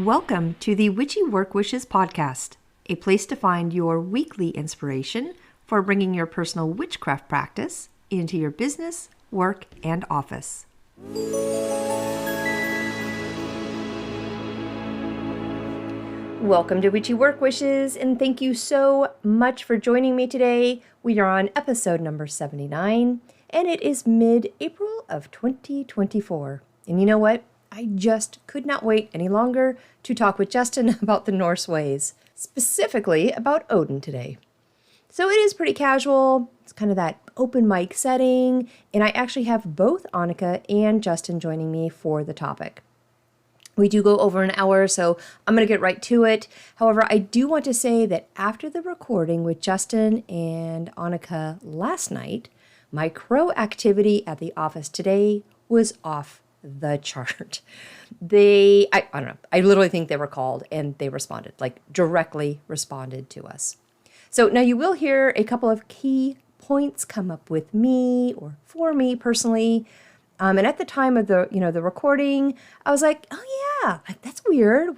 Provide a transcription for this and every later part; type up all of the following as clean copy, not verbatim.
Welcome to the Witchy Work Wishes podcast, a place to find your weekly inspiration for bringing your personal witchcraft practice into your business, work, and office. Welcome to Witchy Work Wishes, and thank you so much for joining me today. We are on episode number 79, and it is mid-April of 2024. And you know what? I just could not wait any longer to talk with Justin about the Norse ways, specifically about Odin today. So it is pretty casual. It's kind of that open mic setting, and I actually have both Anika and Justin joining me for the topic. We do go over an hour, so I'm going to get right to it. However, I do want to say that after the recording with Justin and Anika last night, my crow activity at the office today was off the chart. I don't know, I literally think they were called and they responded, like directly responded to us. So now you will hear a couple of key points come up with me or for me personally. And at the time of the recording, I was like, oh yeah, like that's weird.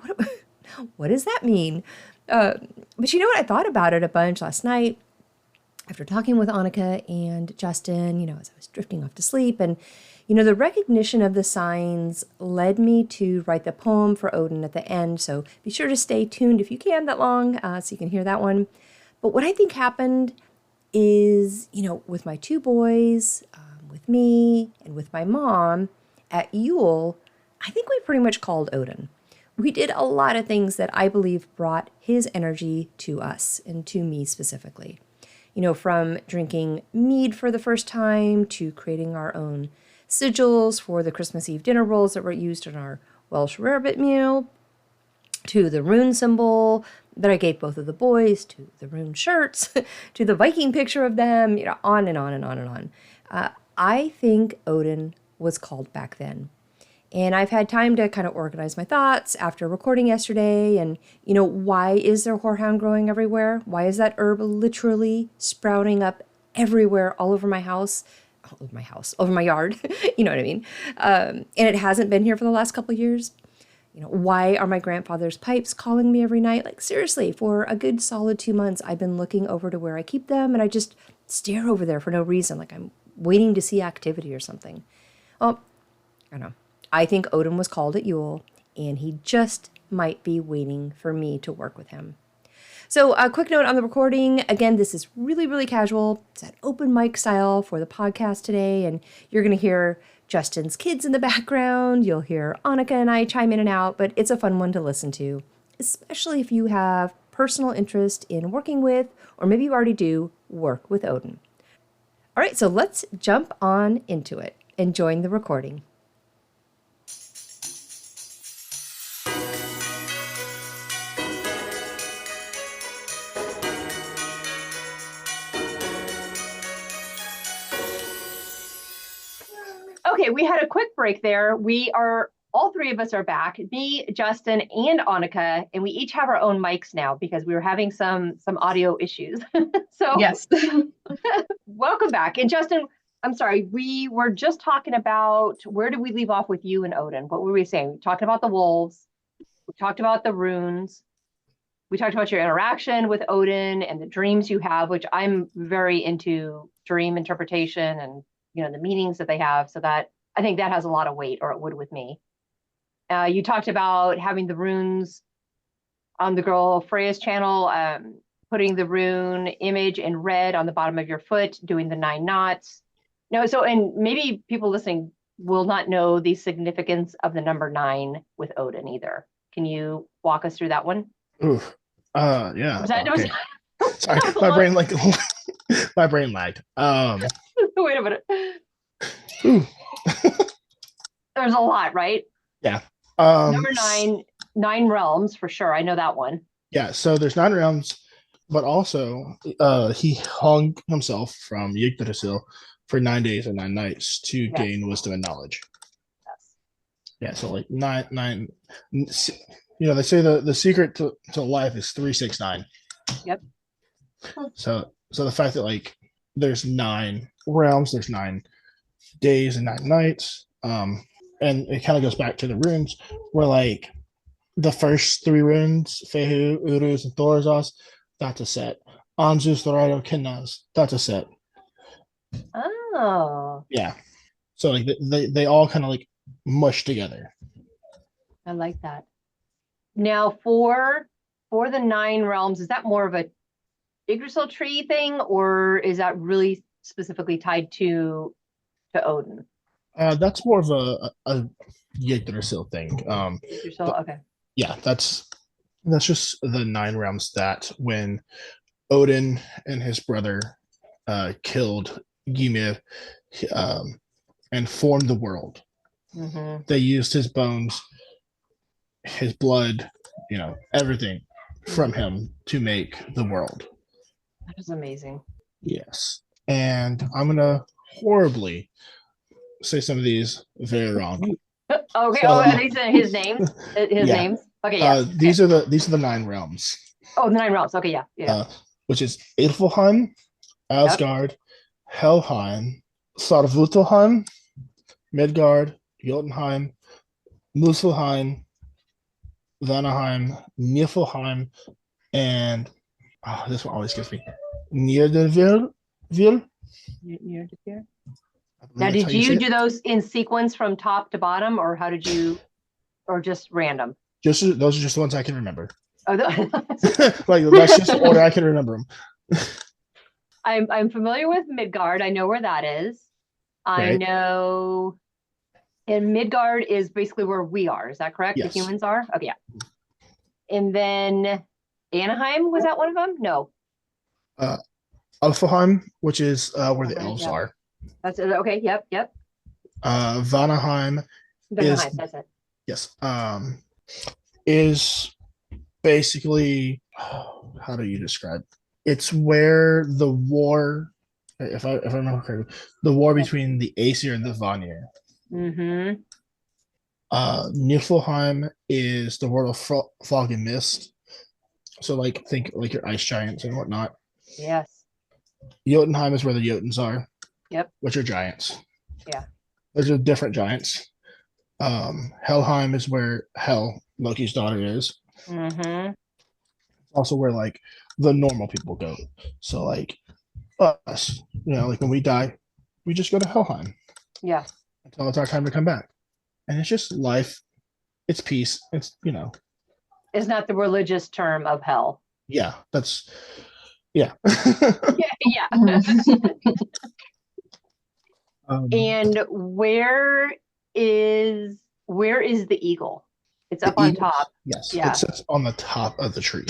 What does that mean? But you know what? I thought about it a bunch last night after talking with Anika and Justin, as I was drifting off to sleep. And the recognition of the signs led me to write the poem for Odin at the end. So be sure to stay tuned if you can that long so you can hear that one. But what I think happened is, with my two boys, with me and with my mom at Yule, I think we pretty much called Odin. We did a lot of things that I believe brought his energy to us and to me specifically. From drinking mead for the first time to creating our own sigils for the Christmas Eve dinner rolls that were used in our Welsh rarebit meal, to the rune symbol that I gave both of the boys, to the rune shirts, to the Viking picture of them, on and on and on and on. I think Odin was called back then. And I've had time to kind of organize my thoughts after recording yesterday. And, why is there horehound growing everywhere? Why is that herb literally sprouting up everywhere, all over my house? Over my yard, you know what I mean? And it hasn't been here for the last couple of years. Why are my grandfather's pipes calling me every night? Like, seriously, for a good solid 2 months, I've been looking over to where I keep them, and I just stare over there for no reason, like I'm waiting to see activity or something. Well, I don't know. I think Odin was called at Yule, and he just might be waiting for me to work with him. So a quick note on the recording. Again, this is really, really casual. It's that open mic style for the podcast today. And you're going to hear Justin's kids in the background. You'll hear Anika and I chime in and out, but it's a fun one to listen to, especially if you have personal interest in working with, or maybe you already do, work with Odin. All right, so let's jump on into it and join the recording. Okay, we had a quick break there. All three of us are back, me, Justin, and Anika, and we each have our own mics now because we were having some audio issues. So yes. Welcome back. And Justin, I'm sorry, we were just talking about, where did we leave off with you and Odin? What were we saying? We talked about the wolves. We talked about the runes. We talked about your interaction with Odin and the dreams you have, which I'm very into dream interpretation and the meanings that they have, so that I think that has a lot of weight, or it would with me. You talked about having the runes on the girl Freya's channel, putting the rune image in red on the bottom of your foot, doing the 9 knots. And maybe people listening will not know the significance of the number 9 with Odin either. Can you walk us through that one? Ooh, yeah. Okay. Sorry, my brain lagged. Wait a minute. Ooh. There's a lot, right? Yeah. Number 9 realms for sure. I know that one. Yeah. So there's 9 realms, but also he hung himself from Yggdrasil for 9 days and 9 nights to gain wisdom and knowledge. Yes. Yeah. So like nine. They say the secret to life is 369. Yep. So the fact that there's 9 realms, there's 9 days and 9 nights, and it kind of goes back to the runes where The first three runes, Fehu, Uruz, and Thorazos, that's a set. Anzus, Dorado, Kinnaz, that's a set. Oh, Yeah. So like they all kind of like mush together. I like that. Now for the 9 realms, is that more of a Yggdrasil tree thing, or is that really specifically tied to Odin? That's more of a Yggdrasil thing. Yggdrasil, okay. Yeah, that's just the 9 realms that when Odin and his brother killed Ymir and formed the world. Mm-hmm. They used his bones, his blood, everything from him to make the world. That is amazing. Yes. And I'm going to horribly say some of these very wrong. Okay. So, Are these his names? His yeah. names? Okay, yeah. These are the 9 realms. Oh, the 9 realms. Okay, yeah. Yeah. Which is Ilfheim, Asgard, Helheim, Sarvutelheim, Midgard, Jotunheim, Muspelheim, Vanaheim, Niflheim, and this one always gets me. Niederville. Now, did you do those in sequence from top to bottom, or how did you, or just random? Those are just the ones I can remember. Oh, like that's just the order I can remember them. I'm familiar with Midgard. I know where that is. I know, and Midgard is basically where we are. Is that correct? Yes. The humans are. Okay, yeah. And then Anaheim, was that one of them? No. Alfheim, which is where the elves are. That's okay. Yep. Vanaheim is that's it. Yes. Is basically, how do you describe? It's where the war, if I remember correctly, the war between the Aesir and the Vanir. Mm-hmm. Niflheim is the world of fog and mist. So like think like your ice giants and whatnot. Yes. Jotunheim is where the Jotuns are. Yep. Which are giants. Yeah. Those are different giants. Helheim is where Hel, Loki's daughter, is. Mm-hmm. Also where like the normal people go. So like us, like when we die, we just go to Helheim. Yeah. Until it's our time to come back. And it's just life. It's peace. It's It's not the religious term of hell. Yeah, that's yeah. Yeah. And where is the eagle? It's up on top. Yes. Yeah. It sits on the top of the tree.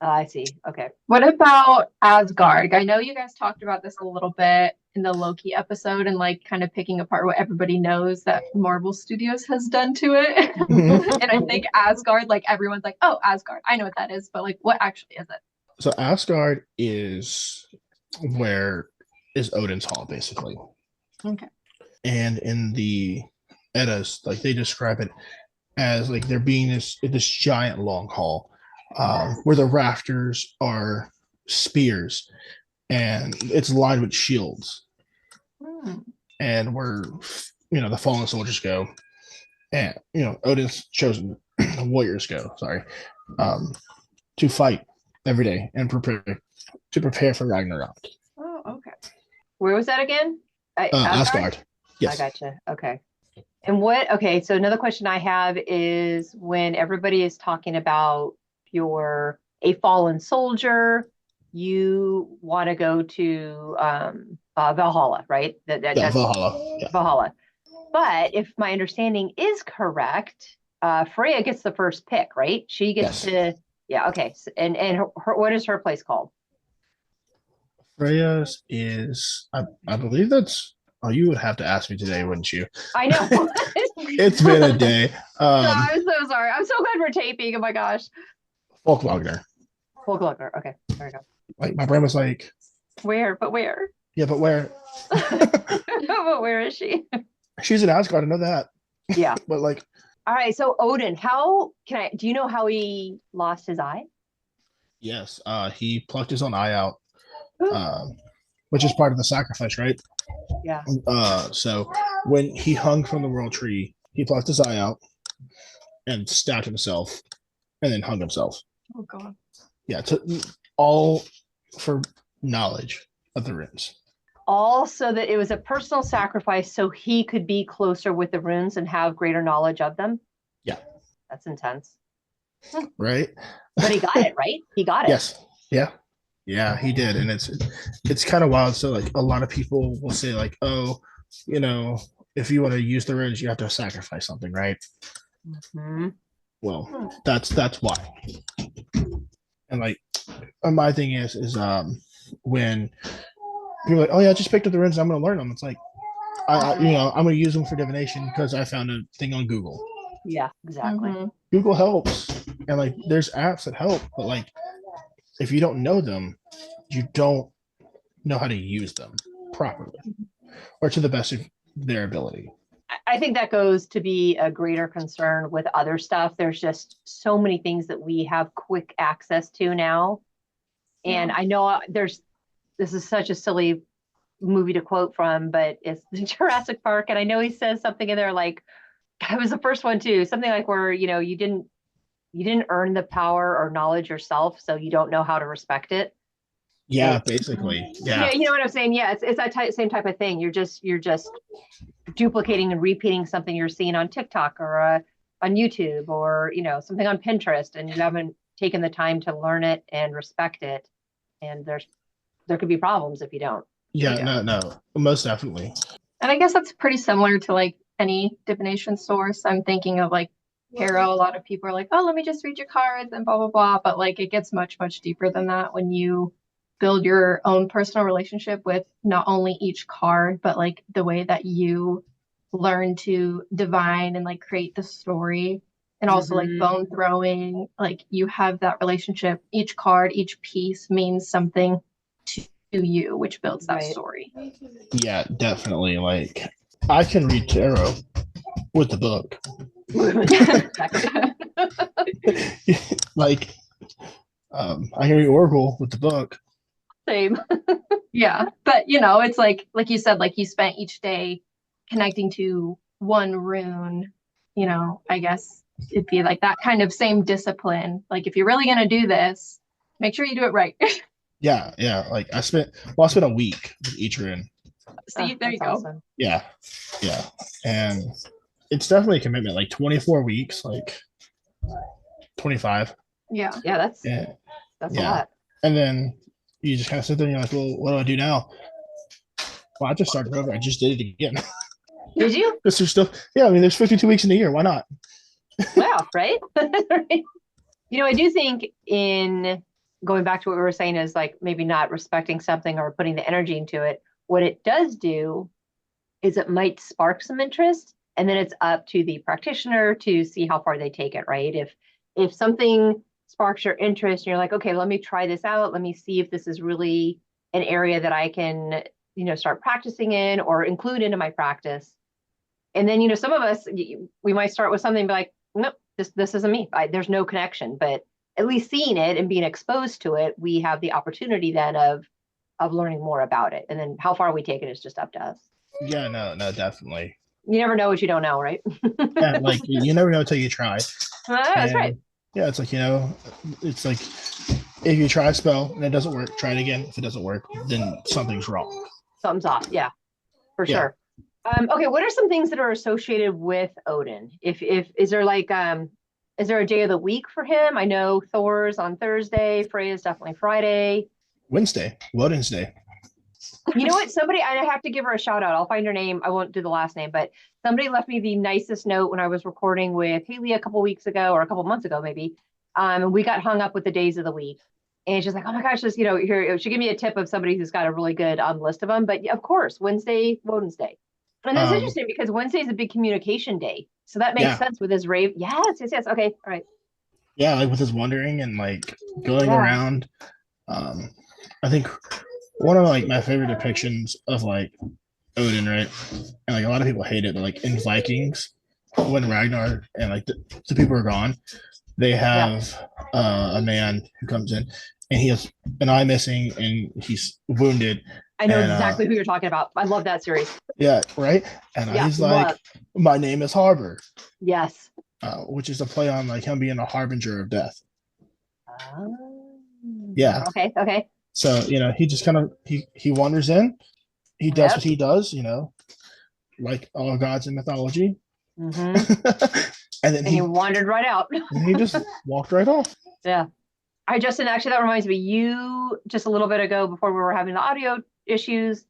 I see. Okay. What about Asgard? I know you guys talked about this a little bit in the Loki episode and like kind of picking apart what everybody knows that Marvel Studios has done to it. And I think Asgard, like everyone's like, oh, Asgard. I know what that is, but like what actually is it? So Asgard is where is Odin's hall, basically. Okay. And in the Eddas, like they describe it as like there being this giant long hall where the rafters are spears and it's lined with shields. And where the fallen soldiers go, and Odin's chosen warriors go. Sorry, to fight every day and prepare for Ragnarok. Oh, okay. Where was that again? Asgard. Yes. I gotcha. Okay. And so another question I have is when everybody is talking about you're a fallen soldier, you want to go to Valhalla, right? That's Valhalla. Yeah. Valhalla. But if my understanding is correct, Freya gets the first pick, right? She gets to, yeah, okay. And her, what is her place called? Freya's is, I believe that's, you would have to ask me today, wouldn't you? I know. It's been a day. I'm so sorry. I'm so glad we're taping. Oh my gosh. Folkwagner. Okay, there we go. Like my brain was like, where? But where? Yeah, but where? But where is she? She's in Asgard. I know that. Yeah. But like, all right. So Odin, do you know how he lost his eye? Yes. He plucked his own eye out, which is part of the sacrifice, right? Yeah. So when he hung from the world tree, he plucked his eye out, and stabbed himself and then hung himself. Oh god. Yeah, all for knowledge of the runes. All so that it was a personal sacrifice so he could be closer with the runes and have greater knowledge of them. Yeah. That's intense. Right? But he got it, right? He got it. Yes. Yeah. Yeah, he did. And it's kind of wild. So like a lot of people will say like, oh, if you want to use the runes, you have to sacrifice something, right? Mm-hmm. Well, that's why. And like my thing is when people are like, oh yeah, I just picked up the runes, I'm gonna learn them. It's like I'm gonna use them for divination because I found a thing on Google. Yeah, exactly. Mm-hmm. Google helps, and like there's apps that help, but like if you don't know them, you don't know how to use them properly or to the best of their ability. I think that goes to be a greater concern with other stuff. There's just so many things that we have quick access to now. And Yeah. I know this is such a silly movie to quote from, but it's Jurassic Park. And I know he says something in there like, I was the first one too, something like where, you didn't earn the power or knowledge yourself, so you don't know how to respect it. Yeah, basically. Yeah. You know what I'm saying? Yeah, it's that same type of thing. You're just duplicating and repeating something you're seeing on TikTok or on YouTube or something on Pinterest, and you haven't taken the time to learn it and respect it. And there could be problems if you don't. Yeah, no, most definitely. And I guess that's pretty similar to like any divination source. I'm thinking of like tarot. A lot of people are like, oh, let me just read your cards and blah, blah, blah. But like it gets much, much deeper than that when you build your own personal relationship with not only each card, but like the way that you learn to divine and like create the story. And also like bone throwing, like you have that relationship. Each card, each piece means something to you, which builds that story. Yeah, definitely. Like I can read tarot with the book. Like I can read Oracle with the book. Same. Yeah, but it's like you said, like you spent each day connecting to one rune. I guess it'd be like that kind of same discipline. Like if you're really gonna do this, make sure you do it right. Yeah. Like I spent a week with each rune. See, there you go. Awesome. Yeah. And it's definitely a commitment, like 24 weeks, like 25. Yeah. Yeah, that's Yeah. a lot. And then you just kind of sit there and you're like, well, what do I do now? Well, I just started over. I just did it again. Did you? Because there's still, I mean, there's 52 weeks in a year. Why not? Wow, right? I do think in going back to what we were saying is like maybe not respecting something or putting the energy into it. What it does do is it might spark some interest, and then it's up to the practitioner to see how far they take it, right? If something sparks your interest and you're like, okay, let me try this out. Let me see if this is really an area that I can, start practicing in or include into my practice. And then, some of us, we might start with something and be like, nope, this isn't me. There's no connection. But at least seeing it and being exposed to it, we have the opportunity then of learning more about it. And then how far we take it is just up to us. Yeah, no, definitely. You never know what you don't know, right? Yeah, like you never know until you try. That's right. Yeah, it's like, it's like if you try a spell and it doesn't work, try it again. If it doesn't work, then something's wrong. Something's off. Yeah, for sure. Okay, what are some things that are associated with Odin? If is there like is there a day of the week for him? I know Thor's on Thursday, Freya's definitely Friday. Wednesday, Woden's Day. You know what? Somebody, I have to give her a shout out. I'll find her name. I won't do the last name, but somebody left me the nicest note when I was recording with Haley a couple weeks ago or a couple months ago, maybe. And we got hung up with the days of the week. And she's like, oh my gosh, just, here, she gave me a tip of somebody who's got a really good list of them. But of course, Wednesday, Woden's Day. And that's interesting because Wednesday is a big communication day. So that makes sense with his rave. Yes. Okay. All right. Yeah, like with his wandering and like going around. I think one of like my favorite depictions of like Odin, right? And like a lot of people hate it, but like in Vikings, when Ragnar and like the people are gone, they have a man who comes in and he has an eye missing and he's wounded. I know exactly who you're talking about. I love that series. Yeah, right. And he's like, my name is Harbor. Yes. which is a play on like him being a harbinger of death. Oh. Yeah. Okay. So he just kind of he wanders in, he does what he does, like all gods in mythology, and then And he wandered right out. and he just walked right off. Yeah. All right, Justin, actually, that reminds me, you just a little bit ago before we were having the audio issues,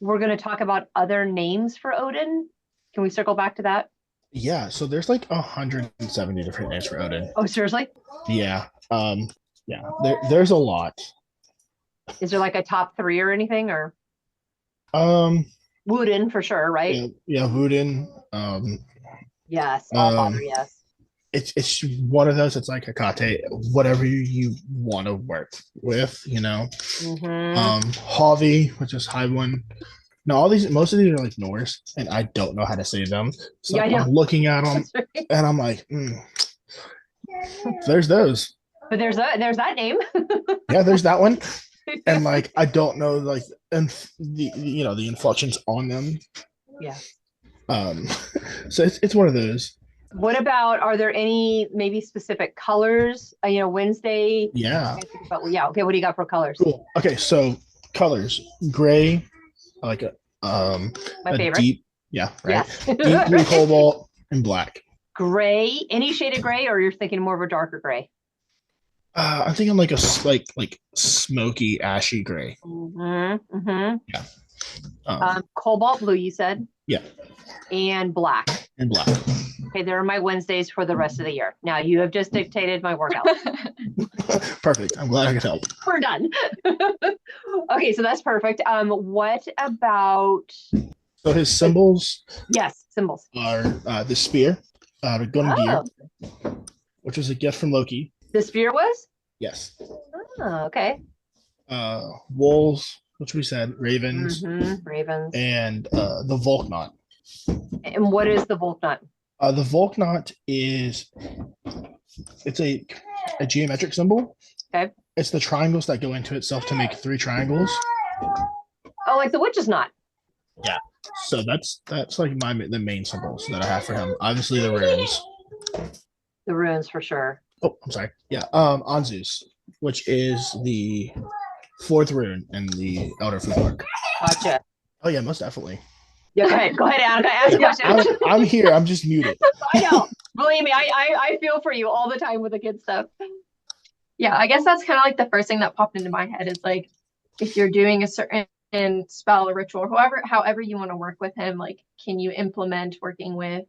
we're going to talk about other names for Odin. Can we circle back to that? Yeah, so there's like 170 different names for Odin. Oh, seriously? Yeah. There's a lot. Is there like a top 3 or anything, or Um, Woden for sure, right? yeah, Odin. Yes, all father, yes. It's one of those. It's like Hekate, whatever you want to work with, Havi, which is High One. No, most of these are like Norse, and I don't know how to say them. So Yeah, I know. I'm looking at them, and I'm like, there's those. But there's that name. Yeah, there's that one, and like I don't know like and the inflections on them. Yeah. So it's one of those. What about, are there any maybe specific colors? Wednesday. Yeah. Yeah. Okay. What do you got for colors? Cool. Okay, so colors: gray, like My favorite. deep, yeah, right. Yes. Deep blue cobalt and black. Gray. Any shade of gray, or you're thinking more of a darker gray? I'm thinking like like smoky, ashy gray. Yeah. Cobalt blue, you said? Yeah. And black. And black. Okay, there are my Wednesdays for the rest of the year. Now you have just dictated my workout. Perfect. I'm glad I could help. We're done. Okay, so that's perfect. What about? So his symbols. Yes, symbols are the spear, the Gundir, which was a gift from Loki. The spear was? Yes. Oh, okay. Wolves, which we said, ravens, ravens, and the Volknot. And what is the Volknot? The Volknot it's a geometric symbol. Okay. It's the triangles that go into itself to make 3 triangles. Oh, like the witch's knot. Yeah. So that's like the main symbols that I have for him. Obviously the runes. The runes for sure. Oh, I'm sorry. Yeah. Anzus, which is the 4th rune in the Elder Food Book. Gotcha. Oh yeah, most definitely. Yeah, go ahead, Anika. Ask questions. I'm here. I'm just muted. I know. Believe me, I feel for you all the time with the kid stuff. Yeah, I guess that's kind of like the first thing that popped into my head is like, if you're doing a certain spell or ritual, however you want to work with him, like, can you implement working with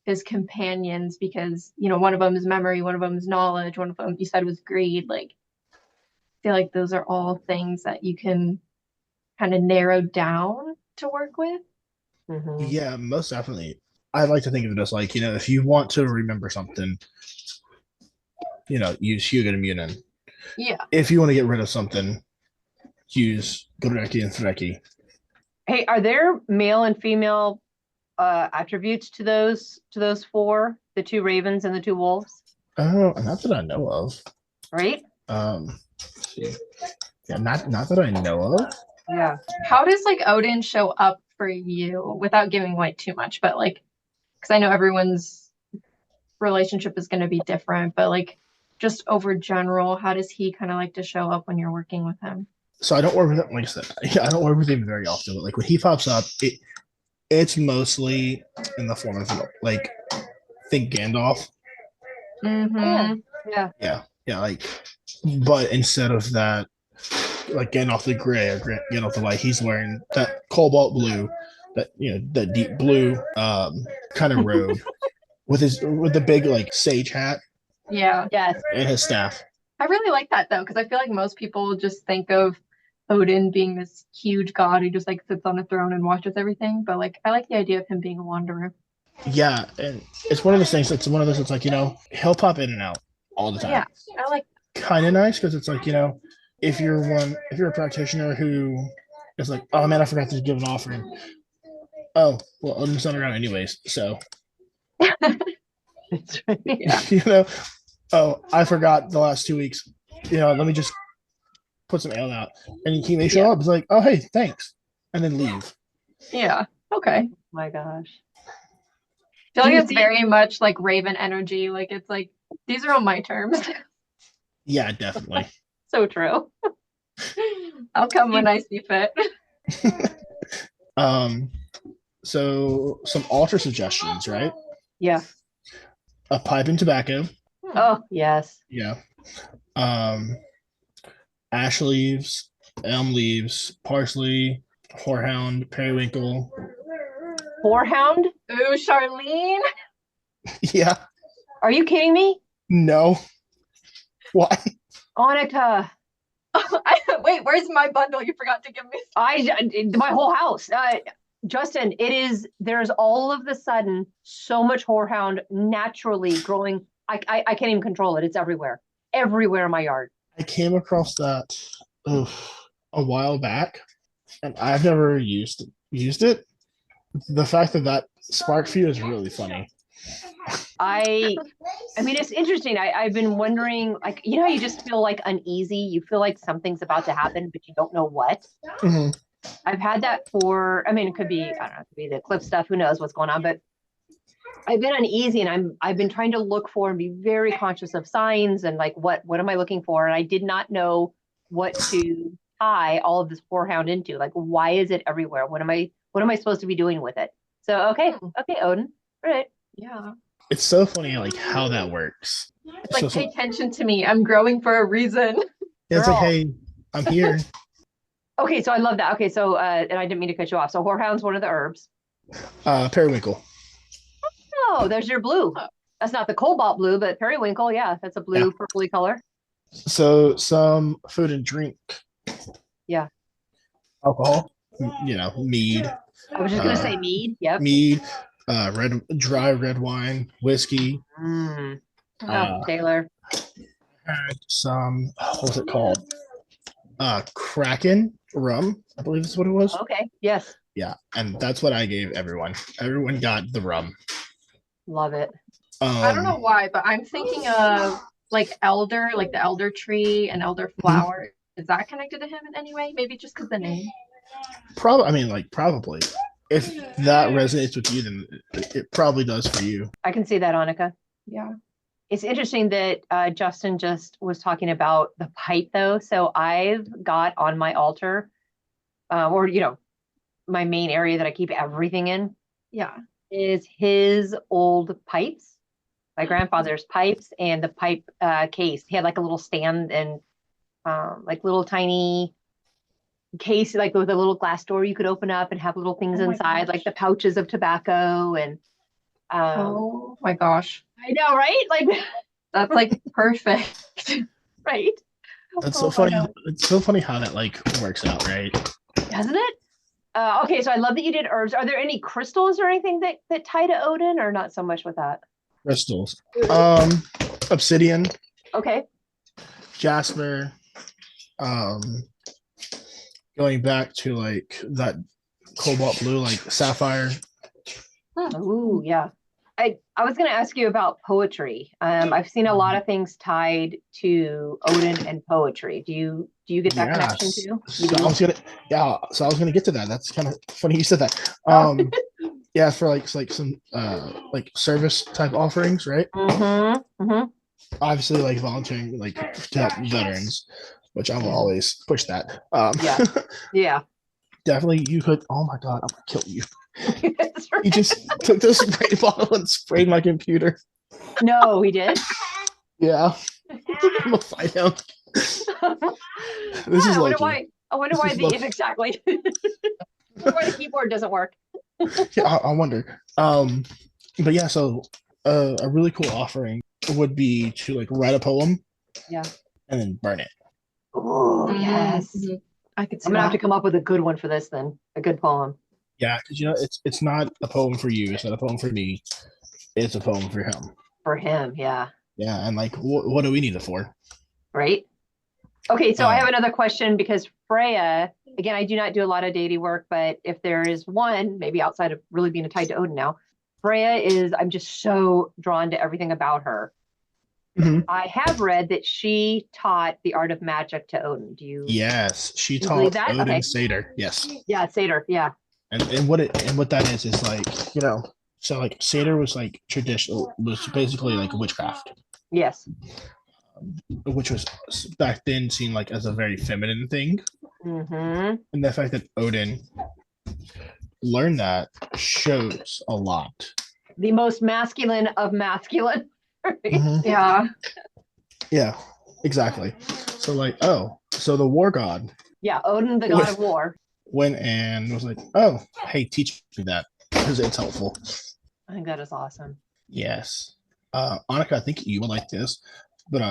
his companions? Because, one of them is memory, one of them is knowledge, one of them you said was greed. Like, I feel like those are all things that you can kind of narrow down to work with. Yeah, most definitely. I like to think of it as like, if you want to remember something, use Hugo and Munin. Yeah. If you want to get rid of something, use Godreki and Threki. Hey, are there male and female attributes to those 4, the 2 ravens and the 2 wolves? Oh, not that I know of. Right? Yeah, not that I know of. Yeah. How does like Odin show up for you without giving away too much? But like, because I know everyone's relationship is going to be different, but like just over general, how does he kind of like to show up when you're working with him? So I don't work with him, like I said, I don't work with him very often, but like when he pops up, it's mostly in the form of like, think Gandalf. Yeah. Yeah, like, but instead of that, like Gandalf the Gray or Gandalf the White, he's wearing that cobalt blue, that deep blue kind of robe with the big like sage hat. Yeah. Yes. And his staff. I really like that though, because I feel like most people just think of Odin being this huge god who just like sits on a throne and watches everything. But like, I like the idea of him being a wanderer. Yeah, and it's one of those things. It's one of those. It's like he'll pop in and out all the time. Yeah, I like. Kind of nice because it's like if you're a practitioner who is like, oh man, I forgot to give an offering. Oh well, Odin's not around anyways, so. That's right. Yeah. Oh, I forgot the last 2 weeks. Let me just put some ale out, and he may show up. It's like, oh hey, thanks, and then leave. Yeah. Okay. My gosh. feel Do like you it's very much like Raven energy. Like it's like these are on my terms. Yeah, definitely. So true. I'll come when I see fit. um, so some altar suggestions, right? Yeah. A pipe and tobacco. Oh, yes. Yeah. Um, ash leaves, elm leaves, parsley, horehound, periwinkle. Horehound? Ooh, Charlene. Yeah. Are you kidding me? No. Why? Anika. Wait, where's my bundle? You forgot to give me. My whole house. Justin, there's all of the sudden so much horehound naturally growing. I can't even control it. It's everywhere. Everywhere in my yard. I came across that a while back, and I've never used it. The fact that sparked for you is really funny. I mean, it's interesting. I've been wondering, like, you know, how you just feel like uneasy. You feel like something's about to happen, but you don't know what. Mhm. I've had that I mean, it could be, I don't know, it could be the clip stuff. Who knows what's going on? But I've been uneasy, and I've been trying to look for and be very conscious of signs and like what am I looking for? And I did not know what to tie all of this horehound into. Like, why is it everywhere? What am I supposed to be doing with it? So okay, Odin, all right. Yeah. It's so funny, like how that works. It's like, So- pay attention to me. I'm growing for a reason. it's Girl. like, hey, I'm here. Okay, so I love that. Okay, so and I didn't mean to cut you off. So horehound's one of the herbs. Periwinkle. Oh, there's your blue. That's not the cobalt blue, but periwinkle, yeah, that's a blue, purpley color. So some food and drink. Yeah. Alcohol. Mead. I was just gonna say mead. Yep. Mead. Dry red wine, whiskey. Mm. Uh, Taylor. Had some. What was it called? Kraken rum, I believe is what it was. Okay. Yes. Yeah, and that's what I gave everyone. Everyone got the rum. Love it. I don't know why, but I'm thinking of like elder, like the elder tree and elder flower. Is that connected to him in any way? Maybe just because the name. Probably. If that resonates with you, then it probably does for you. I can see that, Anika. Yeah. It's interesting that Justin just was talking about the pipe, though. So I've got on my altar, or my main area that I keep everything in, Yeah. is his old pipes, my grandfather's pipes, and the pipe case. He had like a little stand and like little tiny case, like with a little glass door you could open up and have little things Oh my inside, gosh. like the pouches of tobacco and. Oh my gosh. I know, right? Like That's like perfect. right? That's Oh so my funny. God. It's so funny how that like works out, right? Doesn't it? Okay, so I love that you did herbs. Are there any crystals or anything that tie to Odin, or not so much with that? Crystals. Obsidian, Okay. jasper. Going back to like that cobalt blue, like sapphire. Ooh, yeah. I was going to ask you about poetry. I've seen a lot of things tied to Odin and poetry. Do you get that connection Yes. too? So I was gonna get to that. That's kind of funny you said that. Yeah, for like some like service type offerings, right? Mm-hmm. Mm-hmm. Obviously, like volunteering, like to help veterans, which I will always push that. Yeah. Yeah. Definitely, you could. Oh my god, I'm gonna kill you. That's right. He just took the spray bottle and sprayed my computer. No, he did. Yeah, I'm gonna fight him. This is I wonder Loki. why This is the Loki. exactly. I wonder why the keyboard doesn't work. Yeah, I wonder. But yeah, so a really cool offering would be to like write a poem, Yeah. and then burn it. Oh yes. Mhm. I could see I'm gonna have that. to come up with a good one for this then. A good poem. Yeah, because it's not a poem for you. It's not a poem for me. It's a poem for him. For him, yeah. Yeah, and like, what do we need it for? Right? Okay, so I have another question because Freya, again, I do not do a lot of deity work, but if there is one, maybe outside of really being tied to Odin now, I'm just so drawn to everything about her. Mhm. I have read that she taught the art of magic to Odin. Do you? Yes, she You believe taught that? Odin Okay. Seder. Yes, Yeah, Satyr. Yeah. and what that is like So like Seder was like traditional, was basically like witchcraft, Yes. which was back then seen like as a very feminine thing. Mm-hmm. And the fact that Odin learned that shows a lot. The most masculine of masculine. Right? Mhm. Yeah. Yeah, exactly. So like, oh, so the war god Yeah, Odin, the god of war. went and was like, oh, hey, teach me that because it's helpful. I think that is awesome. Yes. Anika, I think you would like this. But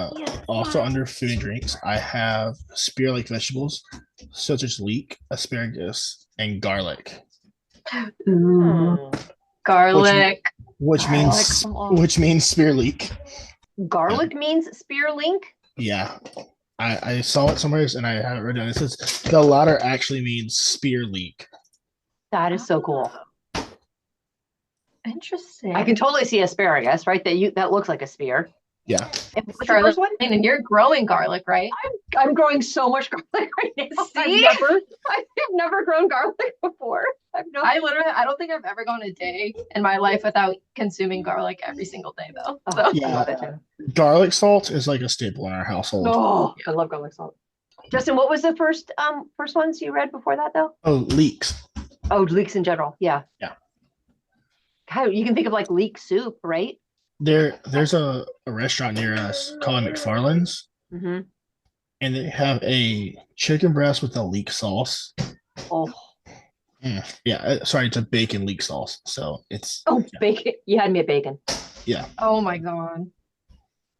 also under food and drinks, I have spear-like vegetables such as leek, asparagus, and garlic, Ooh, garlic. which means come on. which means spear leek. Garlic means spear link. Yeah. I saw it somewhere and I haven't read it. It says the latter actually means spear leek. That is so cool. Interesting. I can totally see asparagus, right? That looks like a spear. Yeah. And what's the Charlotte, first one? and you're growing garlic, right? I'm growing so much garlic right now. See? I've never grown garlic before. I don't think I've ever gone a day in my life without consuming garlic every single day, though. Oh, So, I Yeah. love it too. Garlic salt is like a staple in our household. Oh, I love garlic salt. Justin, what was the first ones you read before that though? Oh, leeks. Oh, leeks in general. Yeah. Yeah. God, you can think of like leek soup, right? There's a restaurant near us called McFarland's, Mm-hmm. and they have a chicken breast with a leek sauce. Oh, Yeah, sorry, it's a bacon leek sauce. So it's bacon. You had me at bacon. oh my God.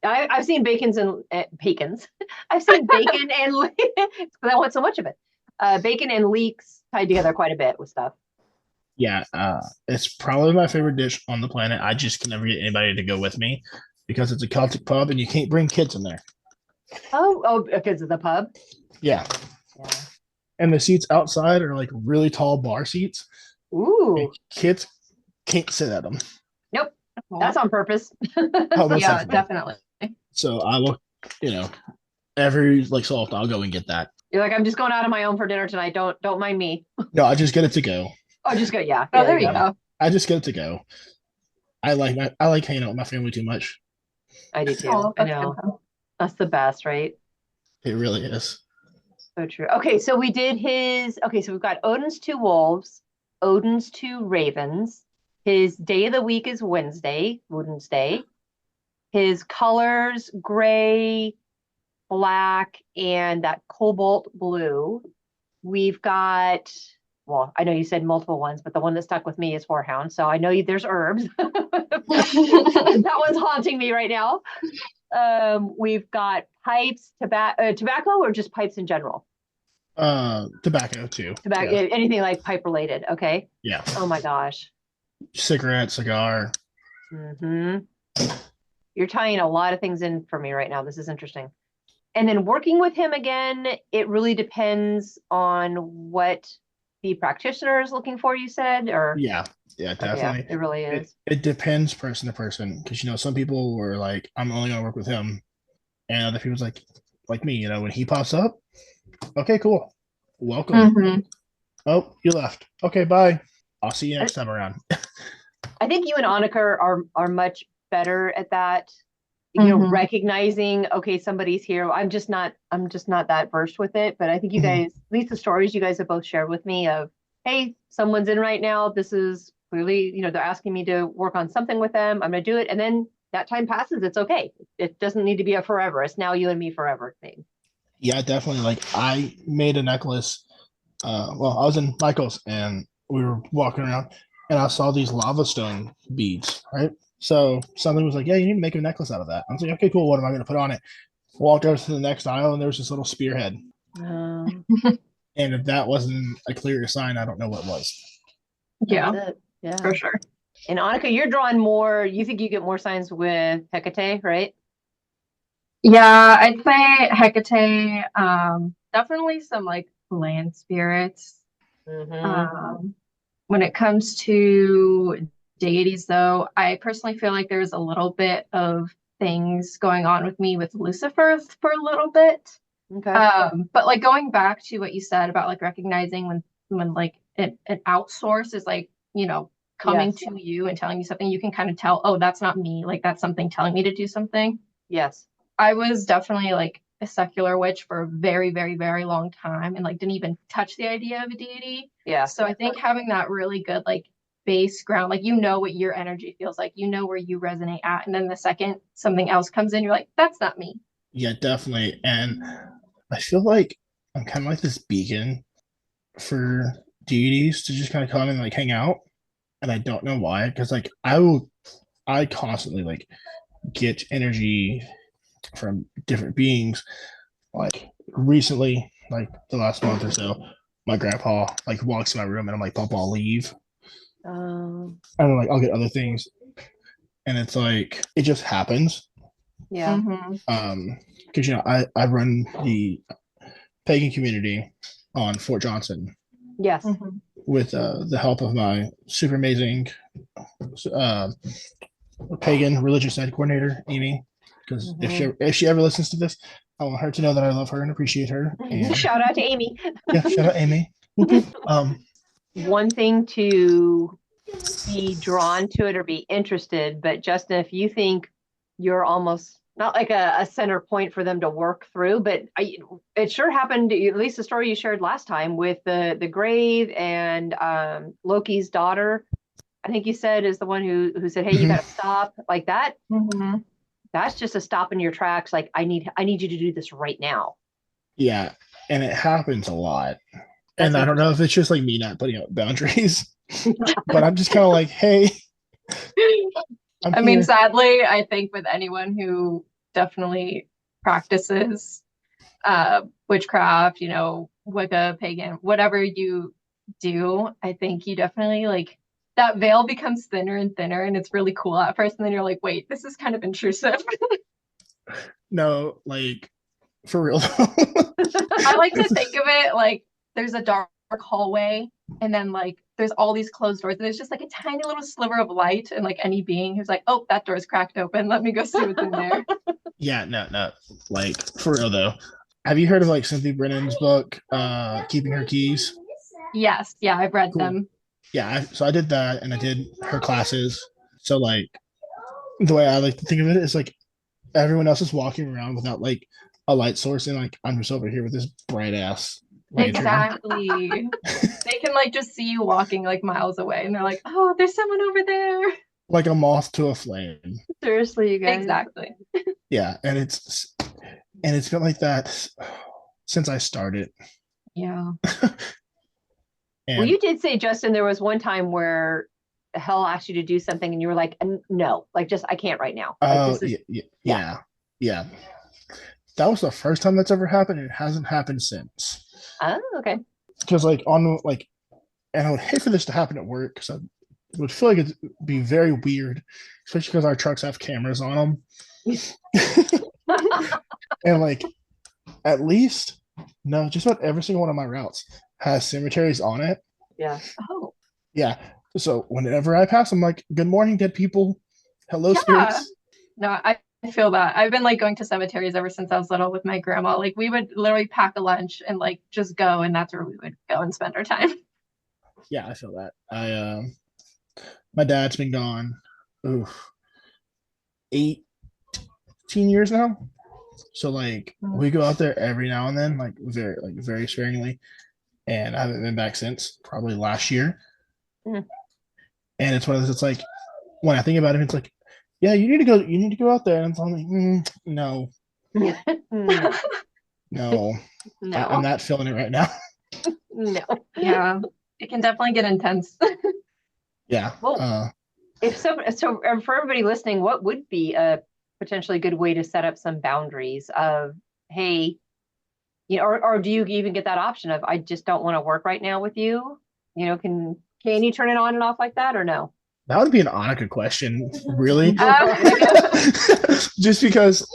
I've seen bacons and bacons. I've seen bacon and because I want so much of it. Bacon and leeks tied together quite a bit with stuff. yeah, it's probably my favorite dish on the planet. I just can never get anybody to go with me because it's a Celtic pub and you can't bring kids in there. Oh, because of the pub. Yeah, Yeah. and the seats outside are like really tall bar seats. Ooh, And kids can't sit at them. nope. That's on purpose. Oh, most Yeah, definitely. definitely. So I look, every like so often I'll go and get that. You're like, I'm just going out on my own for dinner tonight. Don't mind me. No, I just get it to go. Oh, just go. Yeah. Oh, Yeah, there you yeah. go. I just get it to go. I like hanging out with my family too much. I do too. Oh, I that's know. good, though. That's the best, right? It really is. So true. Okay, so we did so we've got Odin's 2 wolves, Odin's 2 ravens. His day of the week is Wednesday, Odin's day. His colors, gray, black, and that cobalt blue. We've got, well, I know you said multiple ones, but the one that stuck with me is horehound. So I know there's herbs. That one's haunting me right now. We've got pipes, tobacco, or just pipes in general? Tobacco too. Tobacco, Yeah. anything like pipe related. Okay. Yeah. Oh my gosh. Cigarette, cigar. Hmm. You're tying a lot of things in for me right now. This is interesting. And then working with him again, it really depends on what the practitioner is looking for, you said, or Yeah. Yeah, definitely. yeah, it really is. It depends person to person because some people were like, I'm only gonna work with him, and other people's like me, when he pops up, okay, cool, welcome. Mhm. Oh, you left. Okay, bye. I'll see you next time around. I think you and Anika are much better at that. Mhm. Recognizing, okay, somebody's here. I'm just not that versed with it. But I think you Mhm. guys, at least the stories you guys have both shared with me of, hey, someone's in right now. This is clearly, they're asking me to work on something with them. I'm gonna do it. And then that time passes, it's okay. It doesn't need to be a forever. It's now you and me forever thing. Yeah, definitely. Like I made a necklace. Well, I was in Michael's and we were walking around and I saw these lava stone beads, right? So somebody was like, yeah, you need to make a necklace out of that. I was like, okay, cool. What am I going to put on it? Walked over to the next aisle and there was this little spearhead. Um, And if that wasn't a clear sign, I don't know what was. Yeah, that's it. Yeah. for sure. And Anika, you're drawing more. You think you get more signs with Hecate, right? Yeah, I'd say Hecate, definitely some like land spirits. Mm-hmm. When it comes to deities, though, I personally feel like there's a little bit of things going on with me with Lucifer for a little bit. Okay. But like going back to what you said about like recognizing when like an outsource is like, coming Yes. to you and telling you something, you can kind of tell, oh, that's not me. Like that's something telling me to do something. Yes. I was definitely like a secular witch for a very, very, very long time and like didn't even touch the idea of a deity. Yeah. So I think having that really good like base ground, like you know what your energy feels like, you know where you resonate at. And then the second something else comes in, you're like, that's not me. Yeah, definitely. And I feel like I'm kind of like this beacon for deities to just kind of come and like hang out. And I don't know why, because like I constantly like get energy from different beings. Like recently, like the last month or so, my grandpa like walks in my room and I'm like, Papa, I'll leave. Um, And then like I'll get other things. And it's like it just happens. yeah. Because I run the pagan community on Fort Johnson Yes. with the help of my super amazing uh, pagan religious ed coordinator, Amy. Because if she ever listens to this, I want her to know that I love her and appreciate her. And Shout out to Amy. yeah, shout out Amy. One thing to be drawn to it or be interested, but Justin, if you think you're almost not like a center point for them to work through, but it sure happened, at least the story you shared last time with the grave and Loki's daughter, I think you said is the one who said, hey, you got to stop like that. That's just a stop in your tracks. Like, I need you to do this right now. Yeah, and it happens a lot. That's and I don't know if it's just like me not putting up boundaries, but I'm just kind of like, hey, I mean, sadly, I think with anyone who definitely practices witchcraft, you know, Wicca, pagan, whatever you do, I think you definitely like that veil becomes thinner and thinner, and it's really cool at first, and then you're like, wait, this is kind of intrusive. No, like for real. I like to think of it like there's a dark hallway, and then like there's all these closed doors, and there's just like a tiny little sliver of light, and like any being who's like, oh, that door's cracked open, let me go see what's in there. Yeah, no, like for real though. Have you heard of like Cynthia Brennan's book, Keeping Her Keys? Yes, yeah, I've read them. Yeah, so I did that, and I did her classes. So like, the way I like to think of it is like everyone else is walking around without like a light source, and like I'm just over here with this bright ass lantern. Exactly. They can like just see you walking like miles away, and they're like, oh, there's someone over there. Like a moth to a flame. Seriously, you guys. Exactly. Yeah, and it's been like that since I started. Yeah. And Well, you did say, Justin, there was one time where hell asked you to do something and you were like, no, like just I can't right now. Like, this is, yeah. That was the first time that's ever happened, and it hasn't happened since. oh, okay. Because like on like, and I would hate for this to happen at work because I would feel like it'd be very weird, especially because our trucks have cameras on them. And like, at least no, just about every single one of my routes has cemeteries on it. Yeah. Oh. Yeah. So whenever I pass, I'm like, "Good morning, dead people. Hello, spirits." No, I feel that. I've been like going to cemeteries ever since I was little with my grandma. Like we would literally pack a lunch and like just go, and that's where we would go and spend our time. Yeah, I feel that. My dad's been gone, 18 years now. So like we go out there every now and then, like very sparingly, and I haven't been back since probably last year. Mm. And it's one of those. It's like when I think about it, it's like, yeah, you need to go out there, and it's like, no, no, I'm not feeling it right now. No. Yeah, it can definitely get intense. Yeah. Well, so for everybody listening, what would be a potentially good way to set up some boundaries of, hey, you know, or do you even get that option of, I just don't want to work right now with you? You know, can you turn it on and off like that or no? That would be an Anika question, really. Just because,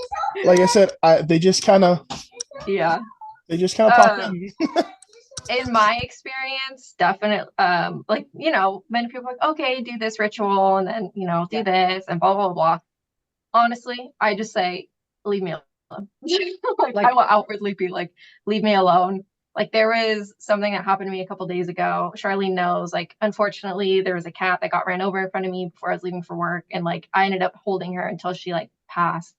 like I said, they just kind of pop in. In my experience, definitely, like, you know, many people are like, okay, do this ritual and then, you know, do this and blah, blah, blah. Honestly, I just say, leave me alone. Like, I will outwardly be like, leave me alone. Like there was something that happened to me a couple days ago. Charlene knows, like, unfortunately, there was a cat that got ran over in front of me before I was leaving for work. And like I ended up holding her until she like passed.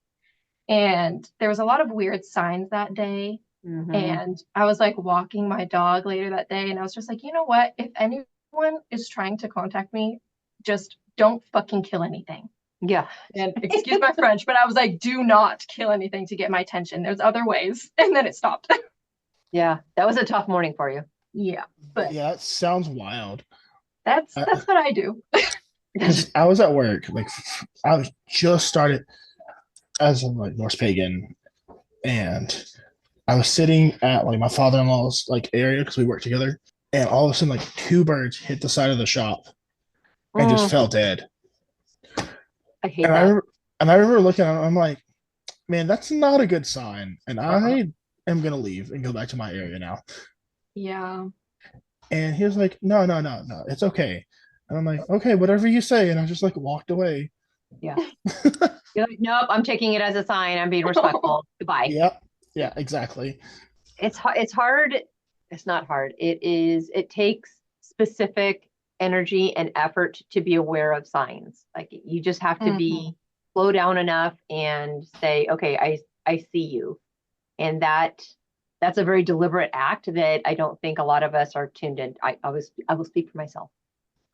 And there was a lot of weird signs that day. And I was like walking my dog later that day, and I was just like, you know what? If anyone is trying to contact me, just don't fucking kill anything. Yeah. And excuse my French, but I was like, do not kill anything to get my attention. There's other ways. And then it stopped. Yeah. That was a tough morning for you. Yeah. But Yeah, it sounds wild. that's what I do. Because I was at work, like I was just started as a like Norse pagan, and I was sitting at like my father-in-law's like area because we work together, and all of a sudden like two birds hit the side of the shop and just fell dead. I hate And that. I remember looking at him, I'm like, man, that's not a good sign. And I am gonna leave and go back to my area now. Yeah. And he was like, no, it's okay. And I'm like, okay, whatever you say. And I just like walked away. Yeah. You're like, nope, I'm taking it as a sign. I'm being respectful. Goodbye. Yep. Yeah, exactly. It's hard. It's not hard. It takes specific energy and effort to be aware of signs. Like you just have to be slow down enough and say, okay, I see you. And that's a very deliberate act that I don't think a lot of us are tuned in. I will speak for myself.